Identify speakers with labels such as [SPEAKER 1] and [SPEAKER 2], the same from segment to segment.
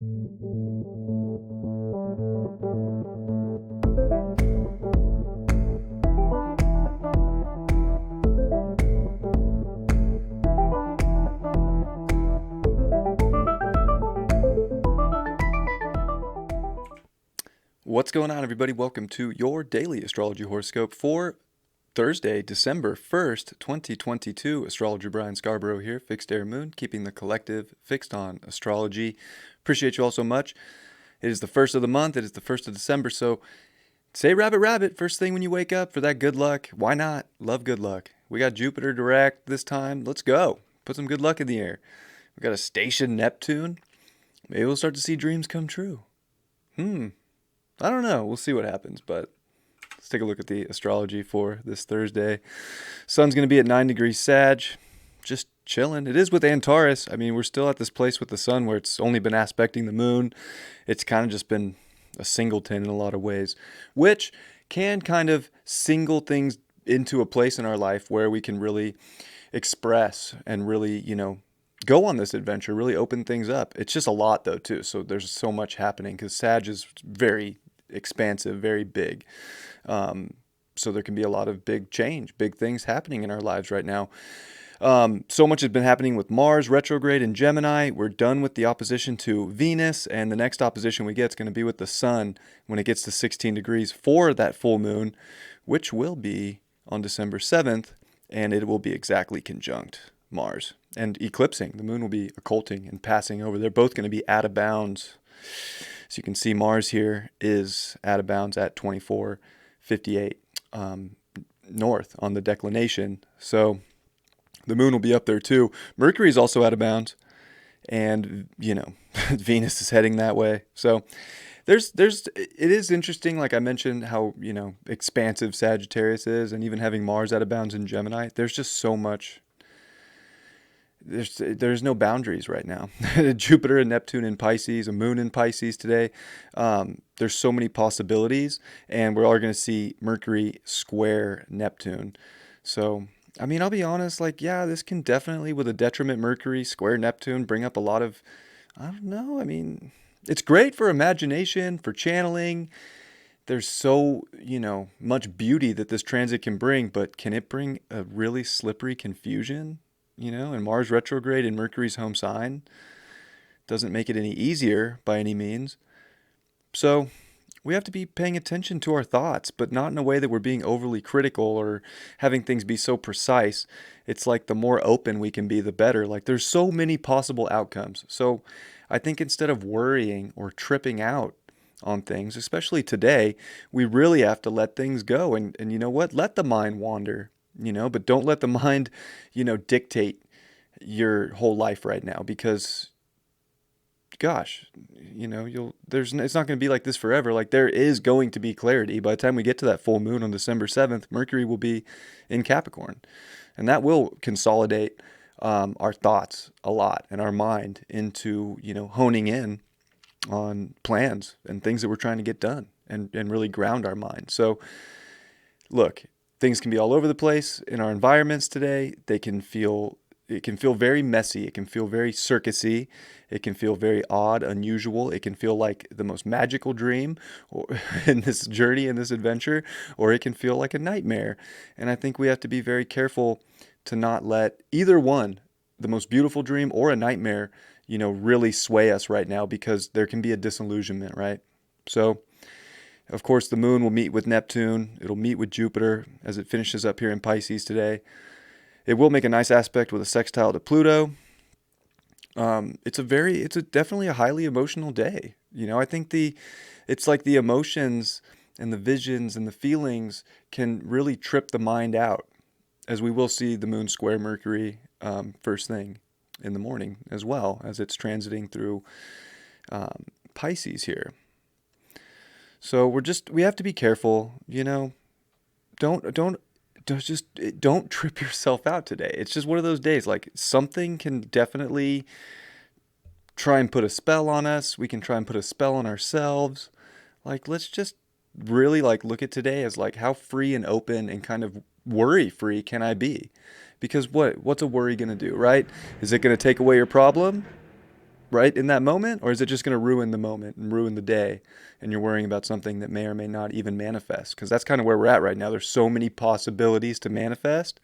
[SPEAKER 1] What's going on, everybody? Welcome to your daily astrology horoscope for Thursday, December 1st, 2022. Astrologer Brian Scarborough here, Fixed Air Moon, keeping the collective fixed on astrology. Appreciate you all so much. It is the first of the month. It is the 1st of December. So say rabbit, rabbit, first thing when you wake up for that good luck. Why not? Love good luck. We got Jupiter direct this time. Let's go. Put some good luck in the air. We got a station Neptune. Maybe we'll start to see dreams come true. I don't know. We'll see what happens, but let's take a look at the astrology for this Thursday. Sun's going to be at 9 degrees Sag, just chilling. It is with Antares. I mean, we're still at this place with the sun where it's only been aspecting the moon. It's kind of just been a singleton in a lot of ways, which can kind of single things into a place in our life where we can really express and really, go on this adventure, really open things up. It's just a lot though, too. So there's so much happening because Sag is very expansive, very big. So there can be a lot of big change, big things happening in our lives right now. So much has been happening with Mars retrograde in Gemini. We're done with the opposition to Venus, and the next opposition we get is going to be with the Sun when it gets to 16 degrees for that full moon, which will be on December 7th, and it will be exactly conjunct Mars and eclipsing. The moon will be occulting and passing over. They're both going to be out of bounds. So you can see Mars here is out of bounds at 2458 north on the declination. So the moon will be up there too. Mercury is also out of bounds, and Venus is heading that way. So it is interesting, like I mentioned, how expansive Sagittarius is, and even having Mars out of bounds in Gemini. There's just so much. There's no boundaries right now. Jupiter and Neptune in Pisces, a moon in Pisces today. There's so many possibilities, and we're all going to see Mercury square Neptune. So, I mean, I'll be honest, this can definitely, with a detriment Mercury square Neptune, bring up a lot of, I don't know, I mean, it's great for imagination, for channeling. There's so, much beauty that this transit can bring, but can it bring a really slippery confusion? And Mars retrograde in Mercury's home sign doesn't make it any easier by any means. So we have to be paying attention to our thoughts, but not in a way that we're being overly critical or having things be so precise. It's like the more open we can be, the better. Like there's so many possible outcomes. So I think instead of worrying or tripping out on things, especially today, we really have to let things go. And you know what? Let the mind wander. But don't let the mind, dictate your whole life right now, because gosh, it's not going to be like this forever. Like there is going to be clarity. By the time we get to that full moon on December 7th, Mercury will be in Capricorn, and that will consolidate our thoughts a lot and our mind into, honing in on plans and things that we're trying to get done and really ground our mind. So look, things can be all over the place in our environments today. It can feel very messy. It can feel very circusy. It can feel very odd, unusual. It can feel like the most magical dream in this journey, in this adventure, or it can feel like a nightmare. And I think we have to be very careful to not let either one, the most beautiful dream or a nightmare, really sway us right now, because there can be a disillusionment, right? So, of course, the moon will meet with Neptune. It'll meet with Jupiter as it finishes up here in Pisces today. It will make a nice aspect with a sextile to Pluto. It's definitely a highly emotional day. I think it's like the emotions and the visions and the feelings can really trip the mind out, as we will see the moon square Mercury first thing in the morning, as well as it's transiting through Pisces here. So we have to be careful, don't trip yourself out today. It's just one of those days, like something can definitely try and put a spell on us. We can try and put a spell on ourselves. Like, let's just really look at today as how free and open and kind of worry free can I be? Because what's a worry going to do, right? Is it going to take away your problem? right, in that moment? Or is it just going to ruin the moment and ruin the day? And you're worrying about something that may or may not even manifest? Because that's kind of where we're at right now. There's so many possibilities to manifest,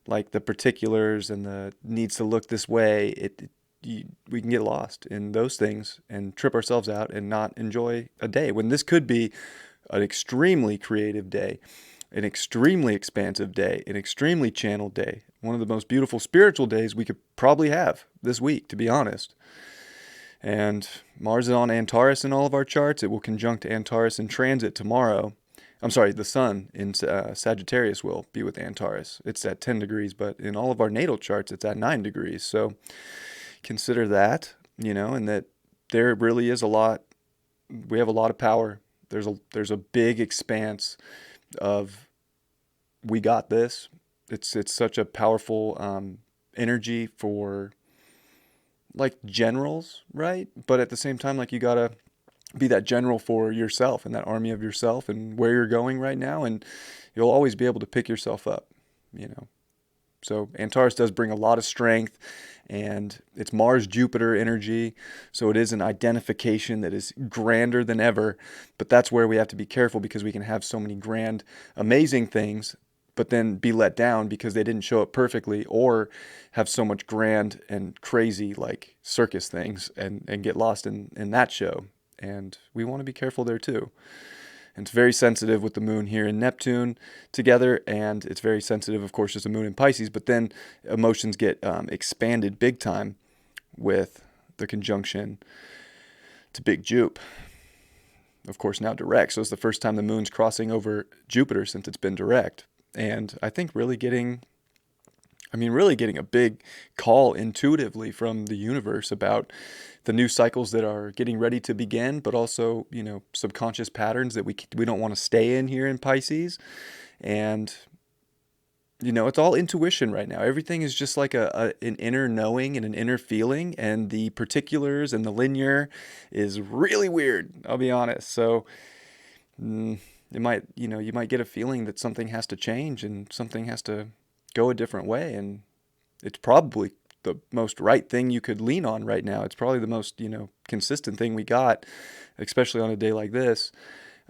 [SPEAKER 1] like the particulars and the needs to look this way. We can get lost in those things and trip ourselves out and not enjoy a day when this could be an extremely creative day, an extremely expansive day, an extremely channeled day, one of the most beautiful spiritual days we could probably have this week, to be honest. And Mars is on Antares in all of our charts. It will conjunct Antares in transit tomorrow. I'm sorry, the sun in Sagittarius will be with Antares. It's at 10 degrees, but in all of our natal charts, it's at 9 degrees. So consider that, and that there really is a lot. We have a lot of power. There's a big expanse of we got this. It's such a powerful energy for like generals, right? But at the same time, like you gotta be that general for yourself and that army of yourself and where you're going right now, and you'll always be able to pick yourself up, you know. So Antares does bring a lot of strength, and it's Mars Jupiter energy, so it is an identification that is grander than ever. But that's where we have to be careful, because we can have so many grand, amazing things, but then be let down because they didn't show up perfectly, or have so much grand and crazy like circus things and get lost in that show. And we want to be careful there too. And it's very sensitive with the moon here in Neptune together, and it's very sensitive, of course, as the moon in Pisces. But then emotions get expanded big time with the conjunction to Big Jupe. Of course, now direct. So it's the first time the moon's crossing over Jupiter since it's been direct. And I think really getting a big call intuitively from the universe about the new cycles that are getting ready to begin, but also, subconscious patterns that we don't want to stay in here in Pisces. And, it's all intuition right now. Everything is just like an inner knowing and an inner feeling, and the particulars and the linear is really weird, I'll be honest. So, you might get a feeling that something has to change and something has to go a different way, and it's probably the most right thing you could lean on right now. It's probably the most, consistent thing we got, especially on a day like this.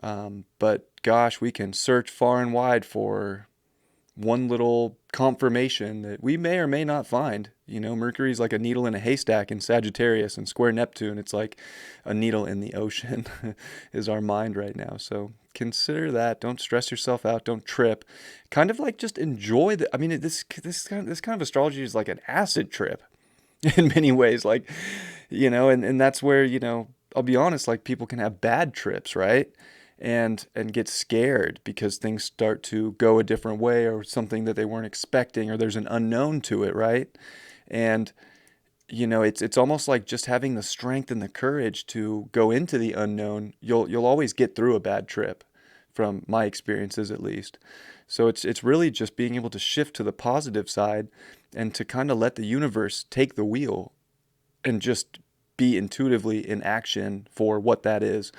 [SPEAKER 1] But gosh, we can search far and wide for one little confirmation that we may or may not find. Mercury's like a needle in a haystack in Sagittarius, and square Neptune, it's like a needle in the ocean is our mind right now. So consider that. Don't stress yourself out. Don't trip. Kind of like just enjoy the. I mean, this kind of astrology is like an acid trip in many ways. Like, and that's where I'll be honest. Like people can have bad trips, right? And get scared because things start to go a different way, or something that they weren't expecting, or there's an unknown to it, right? And it's almost like just having the strength and the courage to go into the unknown. You'll always get through a bad trip, from my experiences at least. So it's really just being able to shift to the positive side and to kind of let the universe take the wheel and just be intuitively in action for what that is.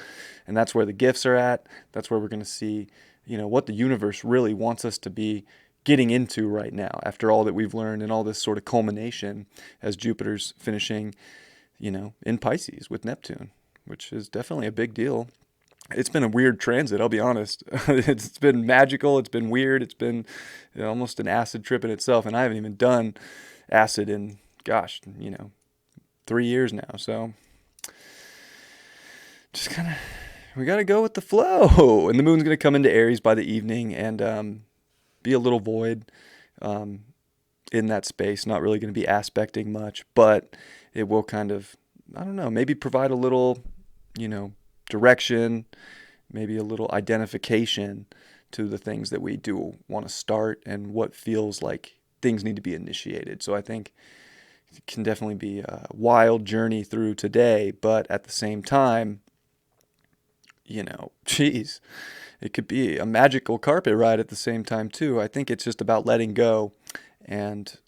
[SPEAKER 1] And that's where the gifts are at. That's where we're going to see, what the universe really wants us to be getting into right now, after all that we've learned and all this sort of culmination as Jupiter's finishing, in Pisces with Neptune, which is definitely a big deal. It's been a weird transit, I'll be honest. It's been magical. It's been weird. It's been almost an acid trip in itself. And I haven't even done acid in, gosh, 3 years now. So just kind of, we got to go with the flow. And the moon's going to come into Aries by the evening and be a little void in that space. Not really going to be aspecting much, but it will kind of, I don't know, maybe provide a little, direction, maybe a little identification to the things that we do want to start and what feels like things need to be initiated. So I think it can definitely be a wild journey through today, but at the same time, geez, it could be a magical carpet ride at the same time too. I think it's just about letting go and,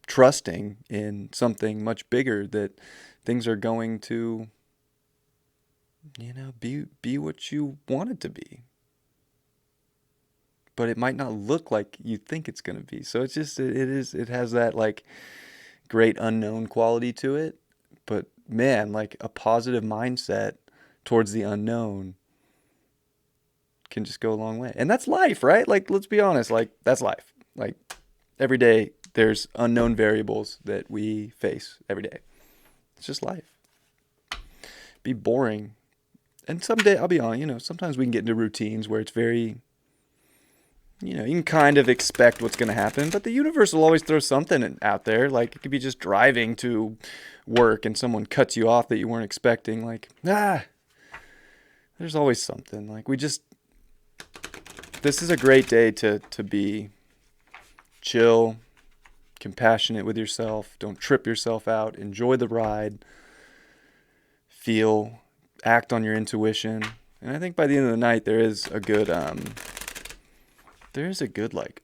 [SPEAKER 1] trusting in something much bigger, that things are going to, be what you want it to be. But it might not look like you think it's going to be. So it's just, it has that like great unknown quality to it. But man, like a positive mindset towards the unknown can just go a long way. And that's life, right? Like, let's be honest, like, that's life. Like, every day there's unknown variables that we face every day. It's just life. Be boring. And someday, I'll be honest, sometimes we can get into routines where it's very, you can kind of expect what's going to happen, but the universe will always throw something out there. Like, it could be just driving to work and someone cuts you off that you weren't expecting. Like, there's always something. Like, this is a great day to be chill, compassionate with yourself. Don't trip yourself out. Enjoy the ride. Feel, act on your intuition. And I think by the end of the night, there is a good like,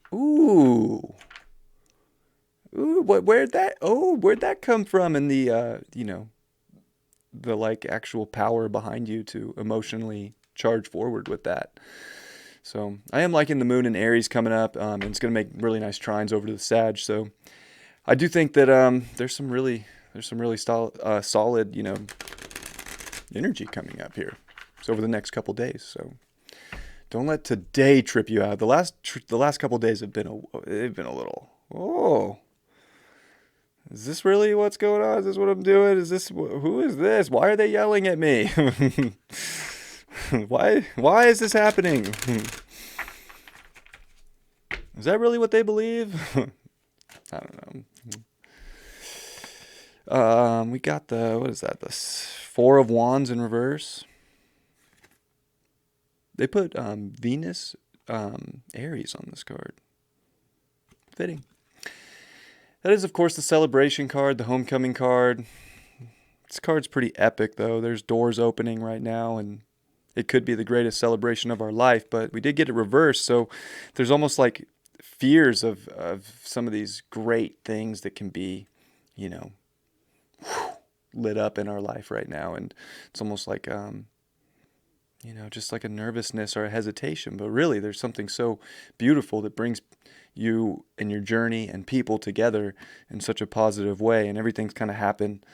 [SPEAKER 1] where'd that come from in the, the like actual power behind you to emotionally charge forward with that. So I am liking the moon in Aries coming up, and it's going to make really nice trines over to the Sag. So I do think that there's some really solid, energy coming up here. So over the next couple days. So don't let today trip you out. The last couple days have been a little. Oh, is this really what's going on? Is this what I'm doing? Who is this? Why are they yelling at me? Why is this happening? Is that really what they believe? I don't know. We got what is that? The Four of Wands in reverse. They put Venus, Aries on this card. Fitting. That is, of course, the celebration card, the homecoming card. This card's pretty epic, though. There's doors opening right now, and it could be the greatest celebration of our life, but we did get it reversed, so there's almost like fears of some of these great things that can be, lit up in our life right now, and it's almost like, just like a nervousness or a hesitation, but really there's something so beautiful that brings you and your journey and people together in such a positive way, and everything's kind of happened,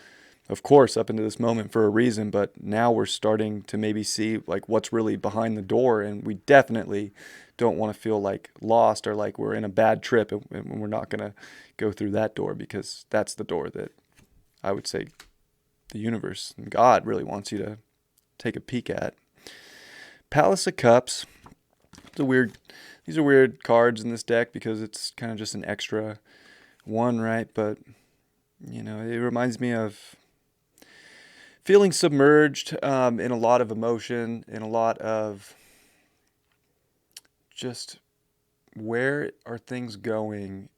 [SPEAKER 1] of course, up into this moment for a reason, but now we're starting to maybe see like what's really behind the door, and we definitely don't want to feel like lost or like we're in a bad trip and we're not going to go through that door, because that's the door that I would say the universe and God really wants you to take a peek at. Palace of Cups. These are weird cards in this deck because it's kind of just an extra one, right? But, it reminds me of feeling submerged in a lot of emotion, in a lot of just where are things going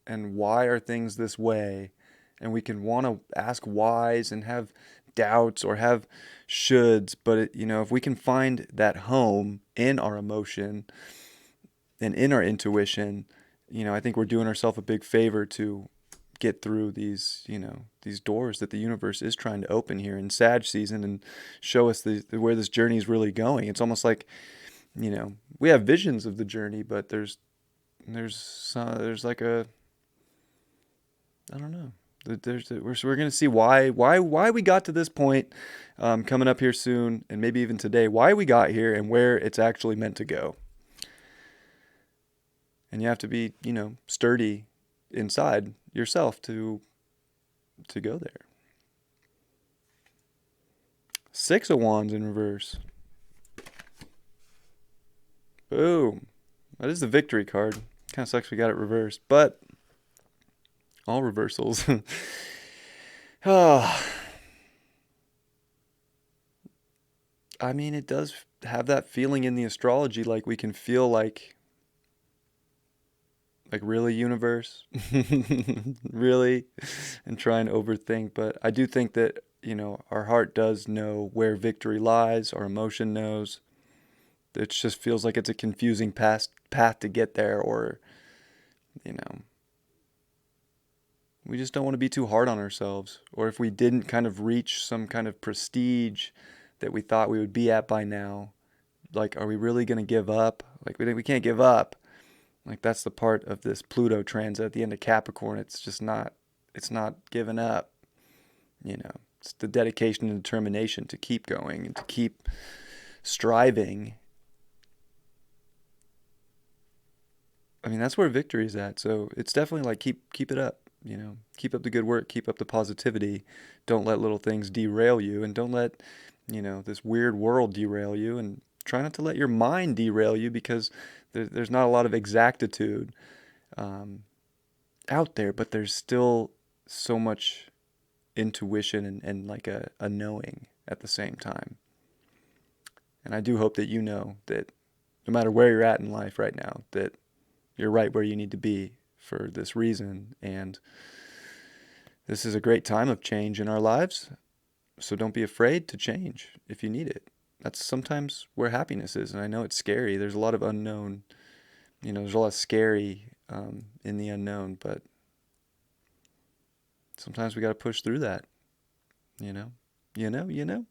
[SPEAKER 1] and why are things this way? And we can want to ask whys and have doubts or have shoulds, but if we can find that home in our emotion and in our intuition, I think we're doing ourselves a big favor to get through these doors that the universe is trying to open here in Sag season and show us where this journey is really going. It's almost like, we have visions of the journey, but there's like a, I don't know. We're going to see why we got to this point coming up here soon, and maybe even today, why we got here and where it's actually meant to go. And you have to be, sturdy inside yourself to go there. Six of Wands in reverse. Boom. That is the victory card. Kind of sucks we got it reversed, but all reversals. Oh. I mean, it does have that feeling in the astrology, like we can feel like really, universe, really, and try and overthink. But I do think that, our heart does know where victory lies. Our emotion knows. It just feels like it's a confusing path to get there, or, we just don't want to be too hard on ourselves. Or if we didn't kind of reach some kind of prestige that we thought we would be at by now, like, are we really going to give up? Like, we think we can't give up. Like, that's the part of this Pluto transit at the end of Capricorn. It's just not, it's not giving up, It's the dedication and determination to keep going and to keep striving. I mean, that's where victory is at. So it's definitely like keep it up, keep up the good work, keep up the positivity. Don't let little things derail you, and don't let, this weird world derail you, and try not to let your mind derail you, because there's not a lot of exactitude um, out there, but there's still so much intuition and like a knowing at the same time. And I do hope that you know that no matter where you're at in life right now, that you're right where you need to be for this reason. And this is a great time of change in our lives. So don't be afraid to change if you need it. That's sometimes where happiness is. And I know it's scary. There's a lot of unknown, there's a lot of scary in the unknown, but sometimes we got to push through that, you know, you know.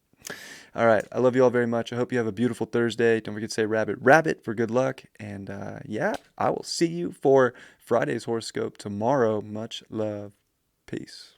[SPEAKER 1] All right. I love you all very much. I hope you have a beautiful Thursday. Don't forget to say rabbit, rabbit for good luck. And yeah, I will see you for Friday's horoscope tomorrow. Much love. Peace.